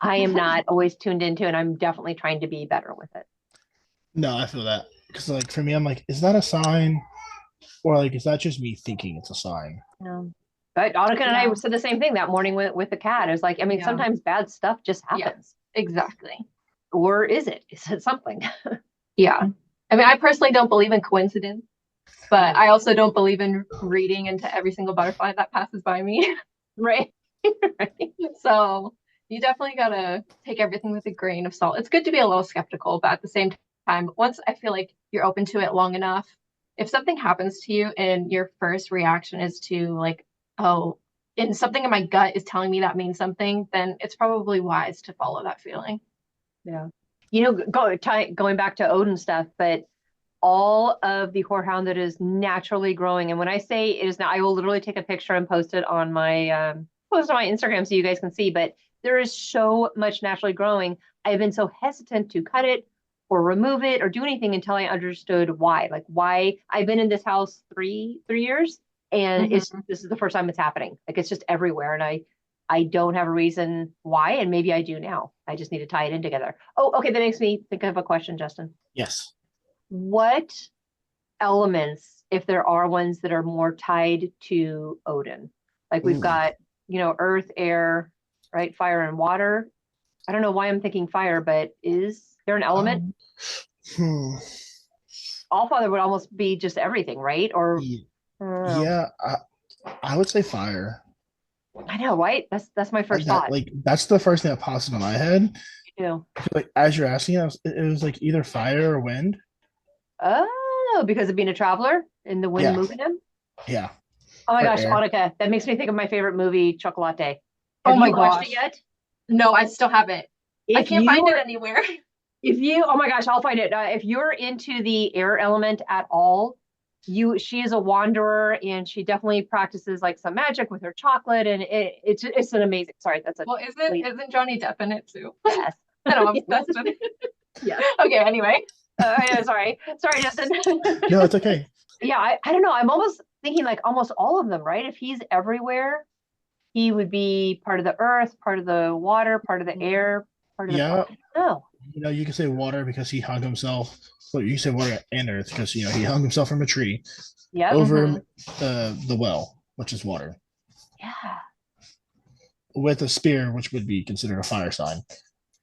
I am not always tuned into, and I'm definitely trying to be better with it. No, I feel that. Because like for me, I'm like, is that a sign? Or like, is that just me thinking it's a sign? But Annika and I said the same thing that morning with the cat. It was like, I mean, sometimes bad stuff just happens. Yeah, exactly. Or is it? Is it something? Yeah. I mean, I personally don't believe in coincidence, but I also don't believe in reading into every single butterfly that passes by me. Right. Right. So you definitely got to take everything with a grain of salt. It's good to be a little skeptical, but at the same time, once I feel like you're open to it long enough, if something happens to you and your first reaction is to like, oh, and something in my gut is telling me that means something, then it's probably wise to follow that feeling. Yeah. You know, going back to Odin stuff, but all of the horehound that is naturally growing, and when I say it is now, I will literally take a picture and post it on my Instagram so you guys can see, but there is so much naturally growing. I've been so hesitant to cut it or remove it or do anything until I understood why. Like why I've been in this house three years, and this is the first time it's happening. Like it's just everywhere, and I don't have a reason why, and maybe I do now. I just need to tie it in together. Oh, okay. That makes me think of a question, Justin. Yes. What elements, if there are ones that are more tied to Odin? Like we've got, earth, air, right? Fire and water. I don't know why I'm thinking fire, but is there an element? Allfather would almost be just everything, right? Or yeah, I would say fire. I know, right? That's my first thought. Like that's the first thing that pops into my head. Like as you're asking, it was like either fire or wind. Oh, because of being a traveler and the wind moving him? Yeah. Oh my gosh, Annika, that makes me think of my favorite movie, Chocolate. Have you watched it yet? No, I still haven't. I can't find it anywhere. Oh my gosh, I'll find it. If you're into the air element at all, she is a wanderer, and she definitely practices like some magic with her chocolate, and it's an amazing. Sorry, that's well. Isn't Johnny Depp in it too? Yes. I know I'm obsessed with it. Yes. Okay. Anyway. Sorry, Justin. No, it's okay. Yeah, I don't know. I'm almost thinking like almost all of them, right? If he's everywhere, he would be part of the earth, part of the water, part of the air, part of the fire. No. You can say water because he hung himself. Well, you can say water and earth because he hung himself from a tree over the well, which is water. Yeah. With a spear, which would be considered a fire sign,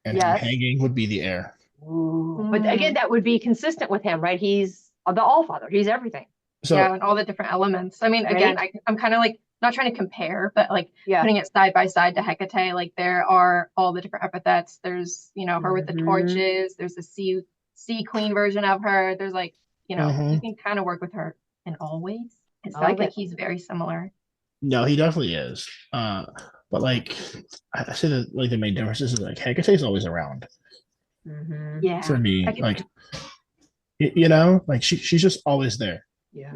and hanging would be the air. Ooh. But again, that would be consistent with him, right? He's the Allfather. He's everything. So, and all the different elements. I mean, again, I'm kind of like not trying to compare, but like putting it side by side to Hecate. Like there are all the different epithets. There's her with the torches. There's the sea queen version of her. There's like you can kind of work with her in all ways. It sounds like he's very similar. No, he definitely is. But like I say that like the main difference is like Hecate is always around. Yeah. For me, like like she's just always there. Yeah.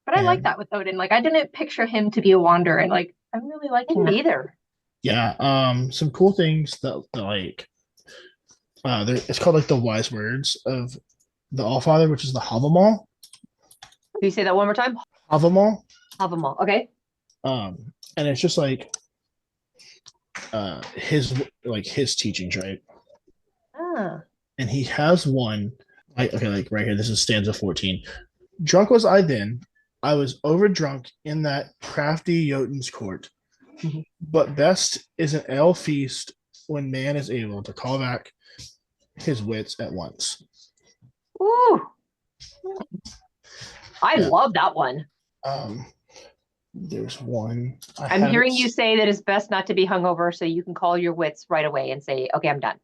But I like And that with Odin. Like I didn't picture him to be a wanderer, and like I'm really liking Me that. neither. yeah, some cool things that like it's called like the wise words of the Allfather, which is the Havamal. Can you say that one more time? Havamal. Havamal. Okay. And it's just like his teachings, right? Ah. And he has one like okay, like right here, this is stanza 14. Drunk was I then, I was overdrunk in that crafty Jotun's court. But best is an ale feast when man is able to call back his wits at once. Ooh. I Yeah. love that one. There's one. I'm hearing you say that it's best not to be hungover, so you can call your wits right away and say, "Okay, I'm done."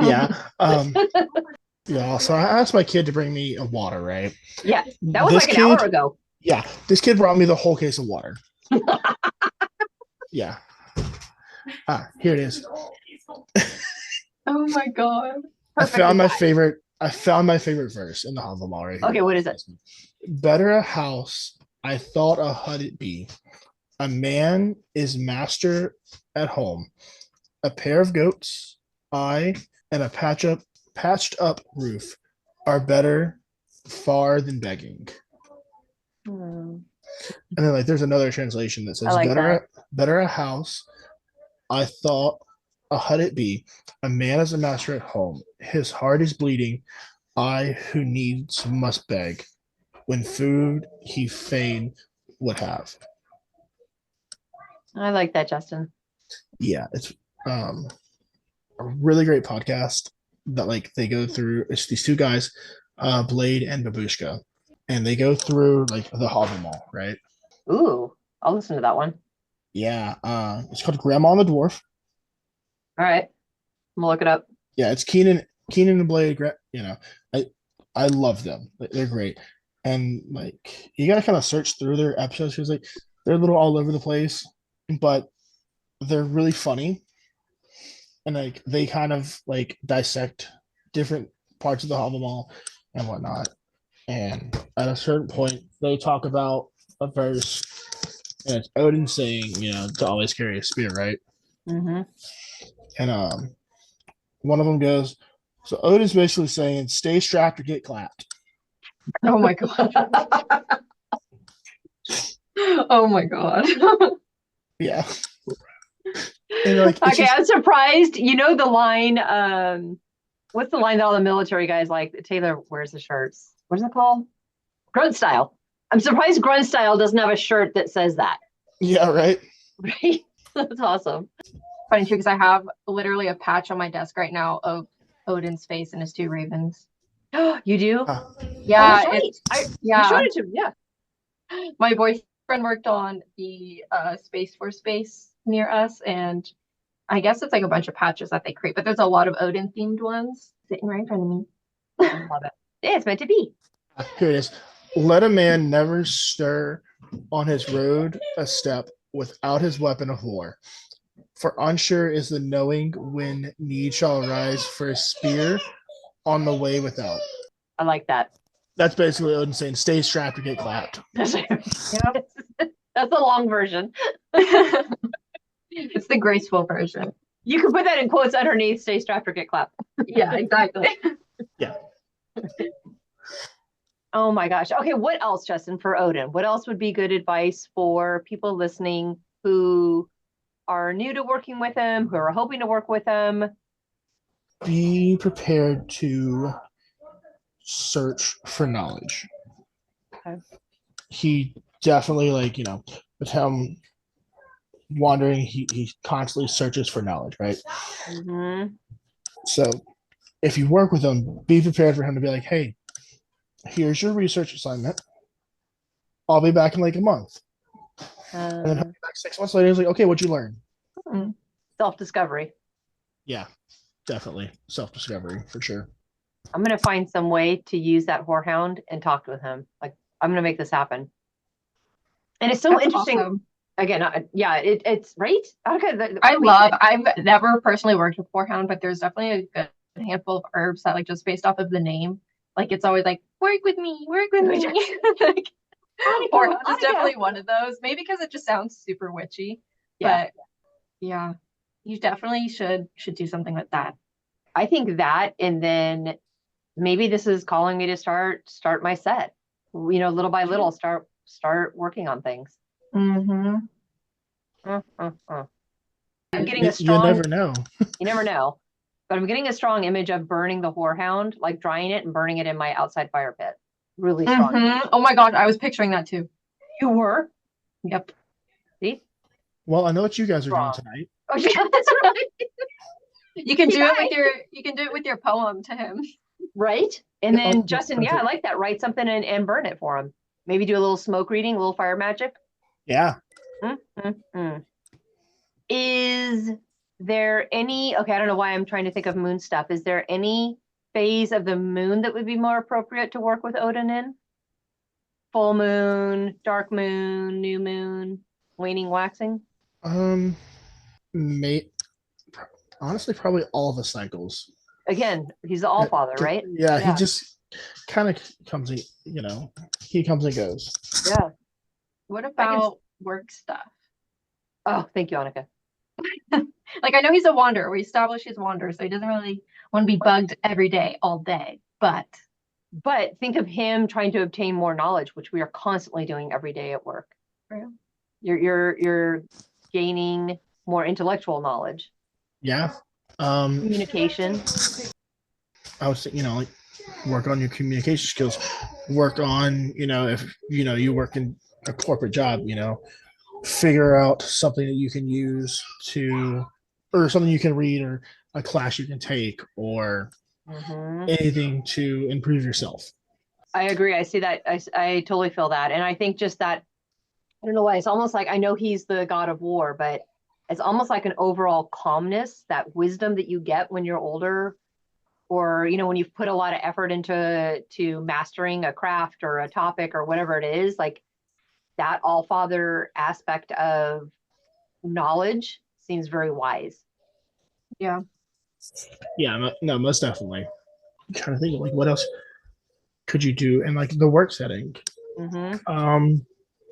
Yeah. Yeah. So I asked my kid to bring me a water, right? Yeah, that was This like an hour ago. Yeah, this kid brought me the whole case of water. Yeah. Here it is. Oh my god. I found my design. favorite verse in the Havamal right here. Okay, what is it? Better a house I thought a hut it be. A man is master at home. A pair of goats, I, and a patched up roof are better far than begging. Hmm. And then like there's another translation that says I like better a house I thought a hut it be. A man is a master at home. His heart is bleeding. I who needs must beg. When food he fain would have. I like that, Justin. Yeah, it's a really great podcast that like they go through. It's these two guys, Blade and Babushka, and they go through like the Havamal, right? Ooh, I'll listen to that one. Yeah, it's called Grandma and the Dwarf. All right, I'm gonna look it up. Yeah, it's Keenan and Blade. You know, I love them. They're great, and like you gotta kind of search through their episodes because like they're a little all over the place, but they're really funny, and like they kind of like dissect different parts of the Havamal and whatnot. And at a certain point, they talk about a verse, and it's Odin saying, to always carry a spear, right? Mm-hmm. And one of them goes, so Odin's basically saying, stay strapped or get clapped. Oh my god. Oh my god. Yeah. And like, okay, I'm surprised. You know the line, what's the line that all the military guys like? Taylor wears the shirts. What's it called? Grunt style. I'm surprised Grunt style doesn't have a shirt that says that. Yeah, right. Right? That's awesome. Funny too, because I have literally a patch on my desk right now of Odin's face and his two ravens. You do? Yeah, oh, right. yeah. You showed it to me. Yeah. My boyfriend worked on the Space Force base near us, and I guess it's like a bunch of patches that they create, but there's a lot of Odin themed ones sitting right in front of me. I love it. Yeah, it's meant to be. Here it is. Let a man never stir on his road a step without his weapon of war. For unsure is the knowing when need shall arise for a spear on the way without. I like that. That's basically Odin saying, stay strapped or get clapped. That's the long version. It's the graceful version. You can put that in quotes underneath, stay strapped or get clapped. Yeah, exactly. Yeah. Oh my gosh. Okay, what else, Justin, for Odin? What else would be good advice for people listening who are new to working with him, who are hoping to work with him? Be prepared to search for knowledge. Okay. He definitely, with him wandering, he constantly searches for knowledge, right? Mm-hmm. So if you work with him, be prepared for him to be like, hey, here's your research assignment. I'll be back in like a month. And then back 6 months later, he's like, okay, what'd you learn? Self-discovery. Yeah, definitely. Self-discovery for sure. I'm going to find some way to use that horehound and talk with him. Like, I'm going to make this happen. And it's so That's interesting. Awesome. Again, it's right. Okay. I've never personally worked with horehound, but there's definitely a good handful of herbs that, like, just based off of the name, Like it's always like, work with me, work with me. Like, horehound is definitely one of those. Maybe because it just sounds super witchy. Yeah. But yeah, you definitely should do something with that. I think that, and then maybe this is calling me to start my set. Little by little, start working on things. Mm-hmm. I'm getting a You strong. never know. You never know, but I'm getting a strong image of burning the horehound, like drying it and burning it in my outside fire pit. Really strong. Mm-hmm. Oh my God, I was picturing that too. You were? Yep. See? Well, I know what you guys are doing Wrong. tonight. Oh yeah, that's right. You can do it with your poem to him. Right? And then Oh, Justin, yeah, I perfect. like that. Write something and burn it for him. Maybe do a little smoke reading, a little fire magic. Yeah. Is there any, okay, I don't know why I'm trying to think of moon stuff. Is there any phase of the moon that would be more appropriate to work with Odin in? Full moon, dark moon, new moon, waning, waxing? May honestly probably all the cycles. Again, he's the all father, right? Yeah, he just kind of comes and he comes and goes. Yeah. What about work stuff? Oh, thank you, Anika. Like I know he's a wanderer. We established he's a wanderer, so he doesn't really want to be bugged every day, all day. But think of him trying to obtain more knowledge, which we are constantly doing every day at work. True. You're gaining more intellectual knowledge. Yeah. Communication. I would say, like work on your communication skills. Work on, if you work in a corporate job, figure out something that you can use or something you can read, or a class you can take, or anything to improve yourself. I agree. I see that. I totally feel that. And I think just that, I don't know why, it's almost like, I know he's the god of war, but it's almost like an overall calmness, that wisdom that you get when you're older, or, when you've put a lot of effort into mastering a craft or a topic or whatever it is, like that all father aspect of knowledge seems very wise. yeah. Yeah, no, most definitely. I'm trying to think of like what else could you do in like the work setting.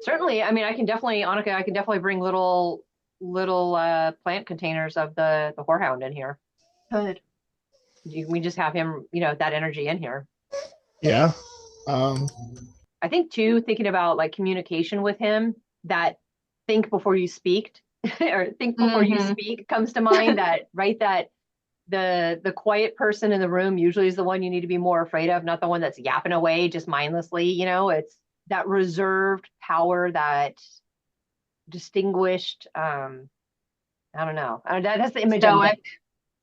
Certainly. I mean, Anika, I can definitely bring little plant containers of the horehound in here. Good. We just have him, that energy in here. Yeah. I think too, thinking about like communication with him, that think before you speak or think before you speak comes to mind. That the quiet person in the room usually is the one you need to be more afraid of, not the one that's yapping away just mindlessly. It's that reserved power, that distinguished, I don't know. That's the image. Stoic.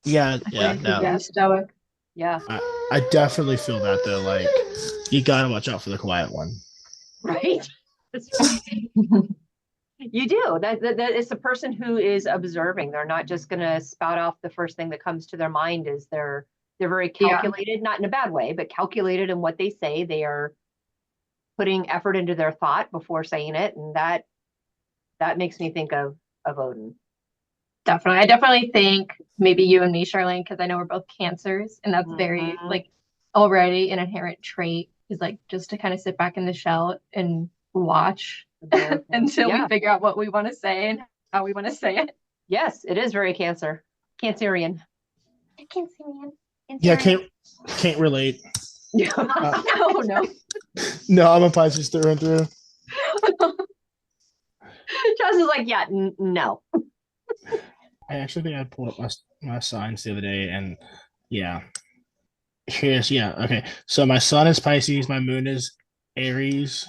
Yeah, no. Yeah, stoic. Yeah. I definitely feel that though. Like you gotta watch out for the quiet one. Right. That's right. You do. That is the person who is observing. They're not just gonna spout off the first thing that comes to their mind. Is they're very calculated, not in a bad way, but calculated in what they say. They are putting effort into their thought before saying it, and that makes me think of Odin. Definitely. I definitely think maybe you and me, Charlene, because I know we're both Cancers, and that's very like already an inherent trait, is like just to kind of sit back in the shell and watch until we figure out what we want to say and how we want to say it. Yes, it is very Cancerian. Cancerian. Yeah, can't relate. No. No, I'm a Pisces through and through. Josh is like, yeah, no. I actually think I pulled up my signs the other day, and yeah. Okay. So my sun is Pisces, my moon is Aries,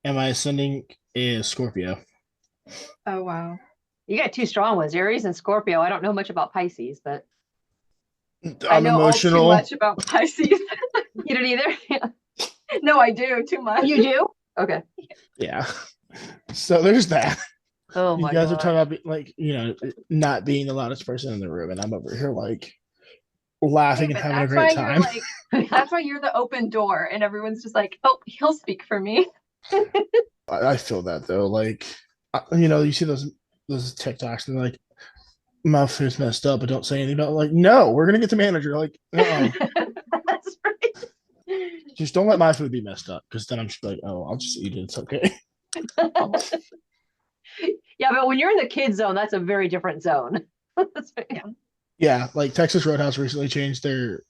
and my ascending is Scorpio. Oh wow. You got two strong ones, Aries and Scorpio. I don't know much about Pisces, but I know emotional. all too much about Pisces. You don't either? Yeah. No, I do too much. You do? Okay. Yeah. So there's that. Oh my You guys God. are talking about like not being the loudest person in the room, and I'm over here like laughing and having a great time. That's why you're the open door, and everyone's just like, oh, he'll speak for me. I feel that though. Like you see those TikToks and they're like, mouth is messed up, but don't say anything about it. Like, no, we're gonna get the manager. Like, That's right. Just don't let my food be messed up, because then I'm just like, oh, I'll just eat it. It's okay. Yeah, but when you're in the kid zone, that's a very different zone. Yeah, like Texas Roadhouse recently changed their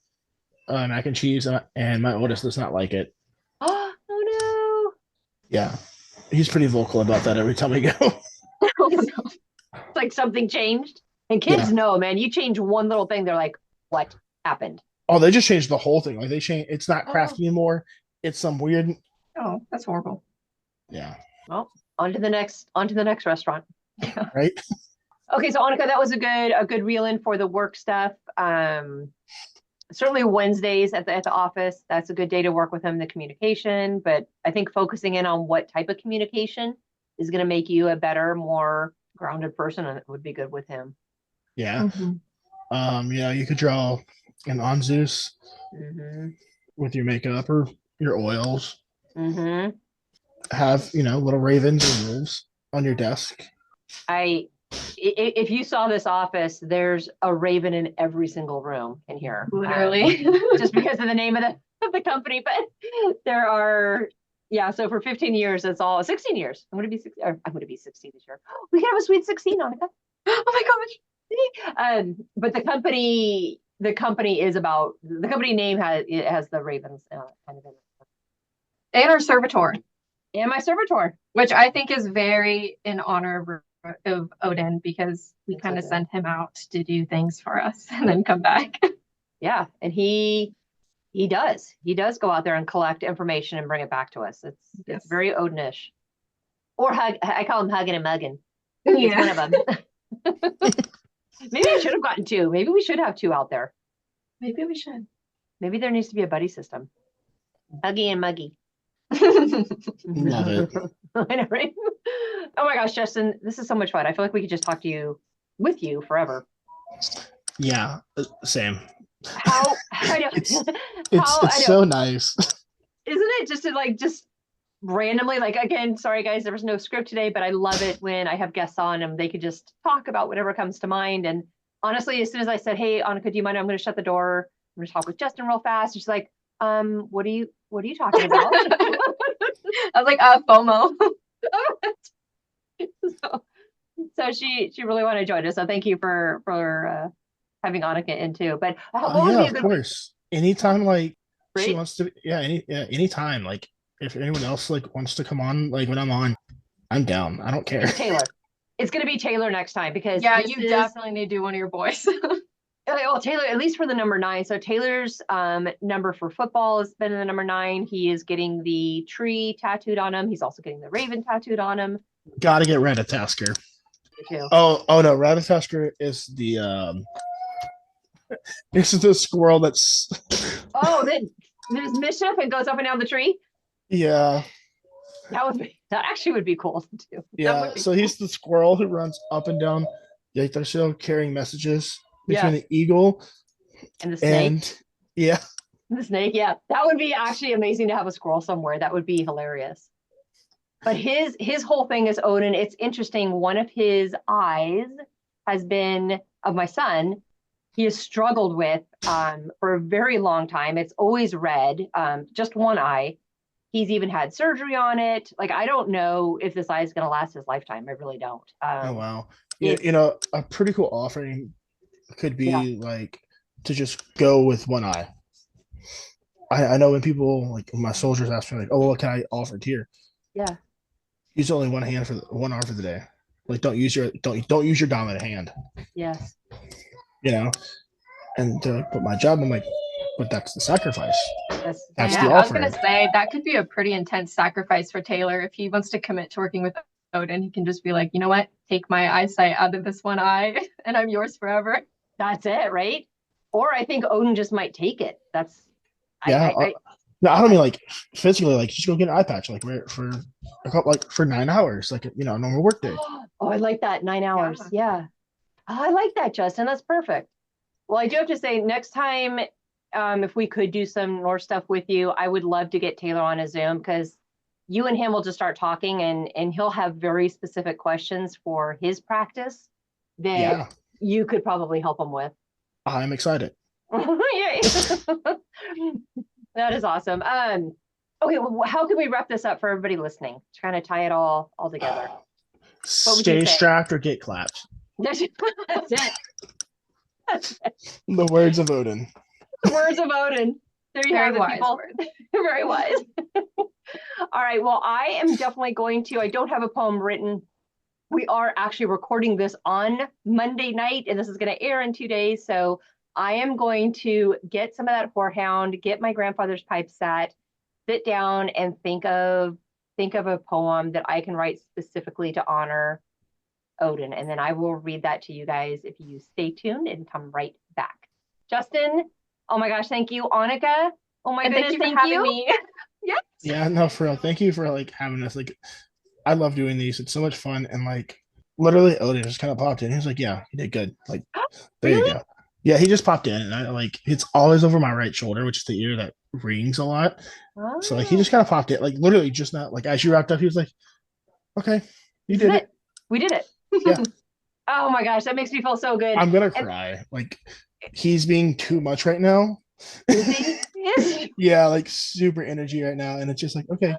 mac and cheese, and my oldest does not like it. Oh no. Yeah, he's pretty vocal about that every time we go. It's like something changed. And kids Yeah. know, man, you change one little thing, they're like, what happened? Oh, they just changed the whole thing. Like they changed. It's not craft Oh. anymore. It's some weird. Oh, that's horrible. Yeah. Well, on to the next restaurant. Right. Okay, so Anika, that was a good reel in for the work stuff. Certainly Wednesdays at the office, that's a good day to work with him, the communication. But I think focusing in on what type of communication is going to make you a better, more grounded person, and it would be good with him. Yeah. You could draw an on Zeus with your makeup or your oils. Have little ravens or wolves on your desk. If you saw this office, there's a raven in every single room in here. Literally. Just because of the name of the company, but there are, so for 15 years, it's all 16 years. I'm going to be 16 this year. We can have a sweet 16, Anika. Oh my gosh. But the company is about, the company name has the ravens kind of in it. And our servitor. And my servitor. Which I think is very in honor of Odin, because we kind of send him out to do things for us and then come back. Yeah, and he does go out there and collect information and bring it back to us. It's very Odinish. Or I call him hugging and mugging. It's one of them. Maybe I should have gotten two. Maybe we should have two out there. Maybe we should. Maybe there needs to be a buddy system. Huggy and muggy. Love it. I know, right? Oh my gosh, Justin, this is so much fun. I feel like we could just talk with you forever. Yeah, same. I know. It's so nice. Isn't it just randomly, again, sorry guys, there was no script today, but I love it when I have guests on and they could just talk about whatever comes to mind. And honestly, as soon as I said, hey, Anika, do you mind? I'm going to shut the door. I'm going to talk with Justin real fast. She's like, what are you talking about? I was like, FOMO. So she really wanted to join us. So thank you for having Anika in too. But of course. Anytime Right? she wants to, anytime. If anyone else wants to come on, when I'm on, I'm down. I don't care. It's Taylor. It's gonna be Taylor next time, because you definitely need to do one of your boys. Well, Taylor, at least for the number 9. So Taylor's number for football has been the number 9. He is getting the tree tattooed on him. He's also getting the raven tattooed on him. Gotta get Ratatasker. Too. Oh no, Ratatasker is the this is the squirrel that's then there's mischief and goes up and down the tree. Yeah. That actually would be cool too. Yeah. So he's the squirrel who runs up and down the Yggdrasil carrying messages between the eagle and the snake. The snake, yeah. That would be actually amazing to have a squirrel somewhere. That would be hilarious. But his whole thing is Odin. It's interesting. One of his eyes has been, of my son, he has struggled with for a very long time. It's always red, just one eye. He's even had surgery on it. I don't know if this eye is going to last his lifetime. I really don't. Oh, wow. Yeah, a pretty cool offering could be to just go with one eye. I know when people, my soldiers ask me, oh, what can I offer it here? Yeah. Use only one arm for the day. Don't use your dominant hand. Yes. And but my job, I'm like, but that's the sacrifice. That's the offering. I was gonna say that could be a pretty intense sacrifice for Taylor. If he wants to commit to working with Odin, he can just be like, you know what? Take my eyesight out of this one eye and I'm yours forever. That's it, right? Or I think Odin just might take it. That's no, I don't mean physically, just go get an eye patch, for 9 hours, normal work day. Oh, I like that. 9 hours. Yeah. Oh, I like that, Justin. That's perfect. Well, I do have to say, next time, if we could do some more stuff with you, I would love to get Taylor on a Zoom, because you and him will just start talking, and he'll have very specific questions for his practice that you could probably help him with. I'm excited. Yay. That is awesome. Okay, well, how can we wrap this up for everybody listening? Trying to tie it all together. What would you Stay say? strapped or get clapped. That's it. The words of Odin. The words of Odin. There you Very have it, wise people. words. Very wise. All right. Well, I am definitely going to. I don't have a poem written. We are actually recording this on Monday night, and this is going to air in 2 days. So I am going to get some of that horehound, get my grandfather's pipe set, sit down and think of a poem that I can write specifically to honor Odin. And then I will read that to you guys if you stay tuned and come right back. Justin, oh my gosh, thank you. Anika, oh my goodness, Thank you for having me. Yes. Yeah, no, for real. Thank you for like having us. Like, I love doing these. It's so much fun. And like, literally, Odin just kind of popped in. He was like, "Yeah, you did good." Like, there you Really? go. Yeah, he just popped in, and I like it's always over my right shoulder, which is the ear that rings a lot. So like, he just kind of popped in, like literally just not like as you wrapped up, he was like, "Okay, you did it." We did it. Yeah. Oh my gosh, that makes me feel so good. I'm gonna cry. Like, he's being too much right now. Is he? Is he? Yeah, like super energy right now, and it's just like, okay,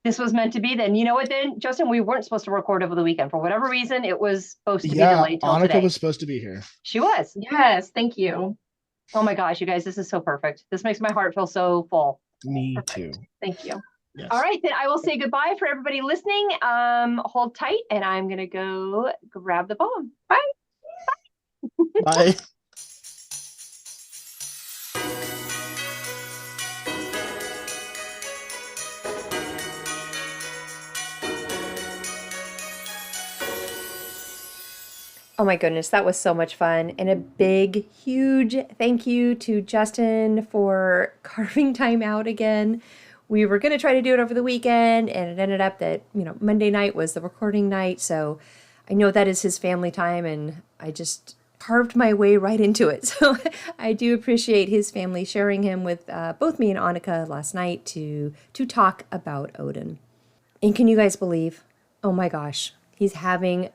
This was meant to be then. You know what then, Justin? We weren't supposed to record over the weekend. For whatever reason, it was supposed to be yeah. delayed till Annika today. was supposed to be here. She was. Yes, thank you. Oh my gosh, you guys, this is so perfect. This makes my heart feel so full. Me Perfect. too. Thank you. Yes. All right, then I will say goodbye for everybody listening. Hold tight, and I'm gonna go grab the poem. Bye. Bye. Oh my goodness, that was so much fun. And a big, huge thank you to Justin for carving time out again. We were going to try to do it over the weekend, and it ended up that, Monday night was the recording night. So I know that is his family time, and I just carved my way right into it. So I do appreciate his family sharing him with both me and Annika last night to talk about Odin. And can you guys believe? Oh my gosh, he's having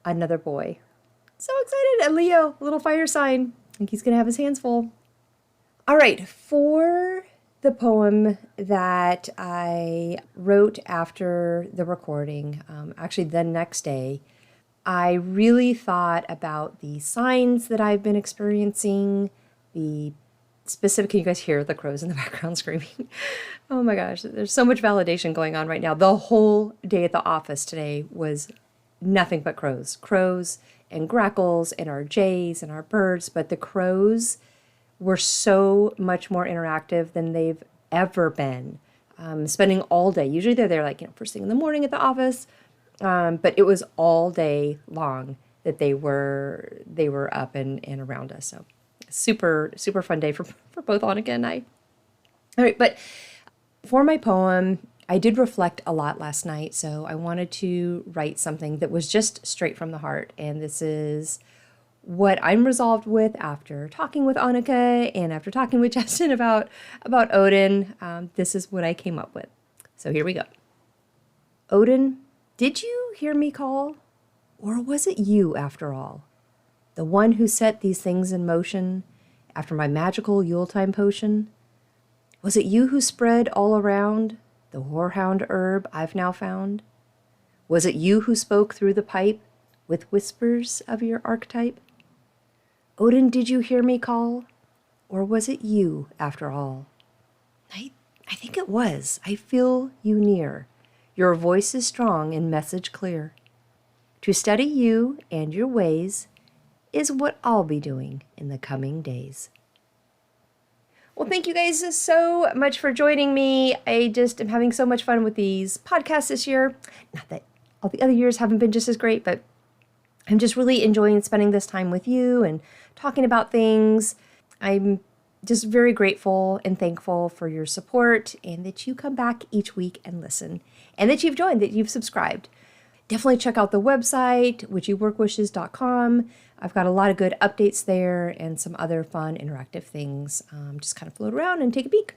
another boy. So excited. A Leo, a little fire sign. I think he's going to have his hands full. All right, for the poem that I wrote after the recording, actually the next day, I really thought about the signs that I've been experiencing, the specific, can you guys hear the crows in the background screaming? Oh my gosh, there's so much validation going on right now. The whole day at the office today was nothing but crows. Crows and grackles and our jays and our birds, but the crows were so much more interactive than they've ever been. Spending all day. Usually they're there like first thing in the morning at the office, but it was all day long that they were up and around us. So super fun day for both Annika and I. All right, but for my poem, I did reflect a lot last night, so I wanted to write something that was just straight from the heart. And this is what I'm resolved with after talking with Annika and after talking with Justin about Odin. This is what I came up with. So here we go. Odin, did you hear me call? Or was it you after all? The one who set these things in motion after my magical Yuletime potion? Was it you who spread all around the horehound herb I've now found? Was it you who spoke through the pipe with whispers of your archetype? Odin, did you hear me call? Or was it you after all? I think it was. I feel you near. Your voice is strong and message clear. To study you and your ways is what I'll be doing in the coming days. Well, thank you guys so much for joining me. I just am having so much fun with these podcasts this year. Not that all the other years haven't been just as great, but I'm just really enjoying spending this time with you and talking about things. I'm just very grateful and thankful for your support and that you come back each week and listen and that you've joined, that you've subscribed. Definitely check out the website, witchyworkwishes.com. I've got a lot of good updates there and some other fun interactive things. Just kind of float around and take a peek.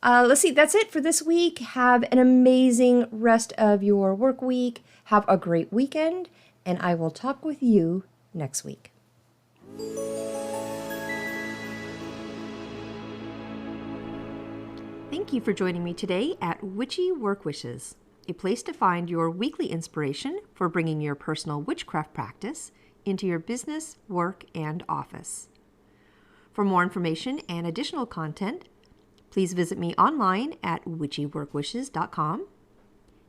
Let's see, that's it for this week. Have an amazing rest of your work week. Have a great weekend, and I will talk with you next week. Thank you for joining me today at Witchy Work Wishes, a place to find your weekly inspiration for bringing your personal witchcraft practice into your business, work, and office. For more information and additional content, please visit me online at witchyworkwishes.com.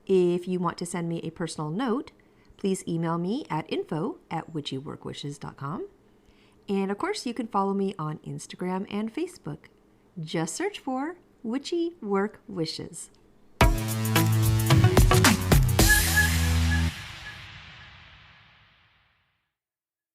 If you want to send me a personal note, please email me at info@witchyworkwishes.com. And of course, you can follow me on Instagram and Facebook. Just search for Witchy Work Wishes.